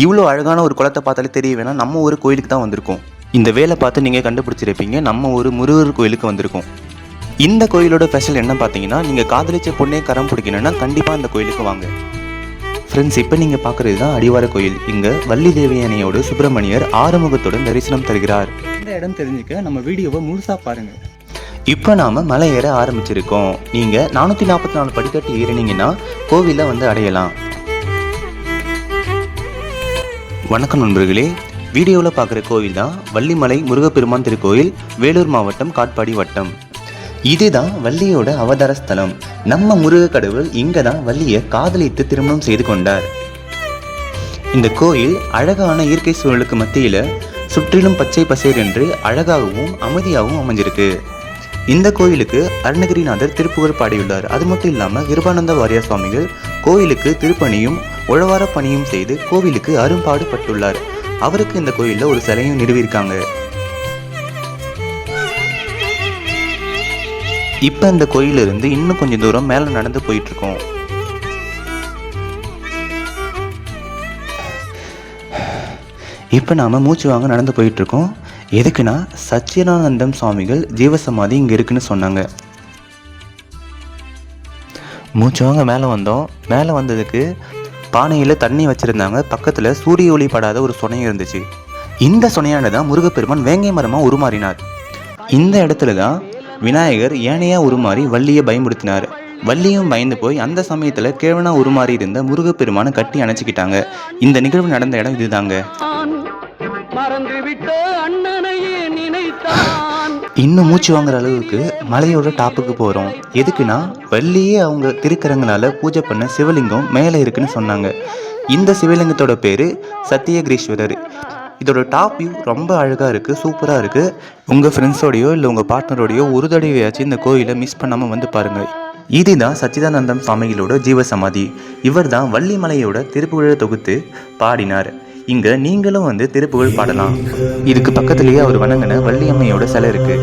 இவ்வளோ அழகான ஒரு குளத்தை பார்த்தாலே தெரிய வேணாம் நம்ம ஒரு கோயிலுக்கு தான் வந்திருக்கோம். இந்த வேலை பார்த்து நீங்கள் கண்டுபிடிச்சிருப்பீங்க, நம்ம ஒரு முருகர் கோயிலுக்கு வந்திருக்கோம். இந்த கோயிலோட ஸ்பெஷல் என்ன பார்த்தீங்கன்னா, நீங்கள் காதலிச்ச பொண்ணே கரம் பிடிக்கணும்னா கண்டிப்பாக இந்த கோயிலுக்கு வாங்க. ஃப்ரெண்ட்ஸ், இப்போ நீங்கள் பார்க்குறது தான் அடிவார கோயில். இங்கே வள்ளி தேவயானையோடு சுப்பிரமணியர் ஆறுமுகத்துடன் தரிசனம் தருகிறார். இந்த இடம் தெரிஞ்சுக்க நம்ம வீடியோவை முழுசாக பாருங்கள். இப்போ நாம் மலை ஏற ஆரம்பிச்சிருக்கோம். நீங்கள் 444 படிக்கட்டு ஏறினீங்கன்னா கோவிலை வந்து அடையலாம். வணக்கம் நண்பர்களே, வீடியோவில் பார்க்குற கோவில் தான் வள்ளிமலை முருகப்பெருமான் திருக்கோயில், வேலூர் மாவட்டம், காட்பாடி வட்டம். இதுதான் வள்ளியோட அவதார ஸ்தலம். நம்ம முருக கடவுள் இங்கே தான் வள்ளியை காதலித்து திருமணம் செய்து கொண்டார். இந்த கோயில் அழகான இயற்கை சூழலுக்கு மத்தியில் சுற்றிலும் பச்சை பசேர் என்று அழகாகவும் அமைதியாகவும் அமைஞ்சிருக்கு. இந்த கோயிலுக்கு அருணகிரிநாதர் திருப்புகழ் பாடியுள்ளார். அது மட்டும் இல்லாமல் கிருபானந்த வாரியார் சுவாமிகள் கோயிலுக்கு திருப்பணியும் உழவார பணியும் செய்து கோவிலுக்கு அரும்பாடுபட்டுள்ளார். அவருக்கு இந்த கோயிலில் ஒரு சிலையும் நிறுவியிருக்காங்க. இப்போ இந்த கோயிலிருந்து இன்னும் கொஞ்சம் தூரம் மேலே நடந்து போயிட்டு இருக்கோம். இப்போ நாம் மூச்சு வாங்க நடந்து போயிட்டு இருக்கோம். எதுக்குன்னா, சச்சிதானந்தம் சுவாமிகள் ஜீவசமாதி இங்கே இருக்குன்னு சொன்னாங்க. மூச்சு வாங்க மேலே வந்தோம். மேலே வந்ததுக்கு பானையில் தண்ணி வச்சுருந்தாங்க. பக்கத்தில் சூரிய ஒளி படாத ஒரு சுனை இருந்துச்சு. இந்த சுனையானது தான் முருகப்பெருமான் வேங்கை மரமாக உருமாறினார். இந்த இடத்துல தான் விநாயகர் ஏனையா உருமாறி வள்ளியை பயன்படுத்தினார். வள்ளியும் பயந்து போய் அந்த சமயத்தில் கிழவனா உருமாறி இருந்த முருகப்பெருமானை கட்டி அணைச்சிக்கிட்டாங்க. இந்த நிகழ்வு நடந்த இடம் இதுதாங்க. இன்னும் மூச்சு வாங்குற அளவுக்கு மலையோட டாப்புக்கு போகிறோம். எதுக்குன்னா, வள்ளியே அவங்க திருக்கரங்களால் பூஜை பண்ண சிவலிங்கம் மேலே இருக்குன்னு சொன்னாங்க. இந்த சிவலிங்கத்தோட பேர் சத்தியகிரீஸ்வரர். இதோட டாப் வியூ ரொம்ப அழகாக இருக்குது, சூப்பராக இருக்குது. உங்கள் ஃப்ரெண்ட்ஸோடையோ இல்லை உங்கள் பார்ட்னரோடையோ ஒரு தடவையாச்சும் இந்த கோயிலை மிஸ் பண்ணாமல் வந்து பாருங்கள். இதுதான் சச்சிதானந்தம் சுவாமிகளோட ஜீவசமாதி. இவர் தான் வள்ளிமலையோட திருப்புகழை தொகுத்து பாடினார். இங்கே நீங்களும் வந்து திருப்புகழ் பாடலாம். இதுக்கு பக்கத்துலேயே அவர் வணங்கின வள்ளியம்மையோட சிலை இருக்குது.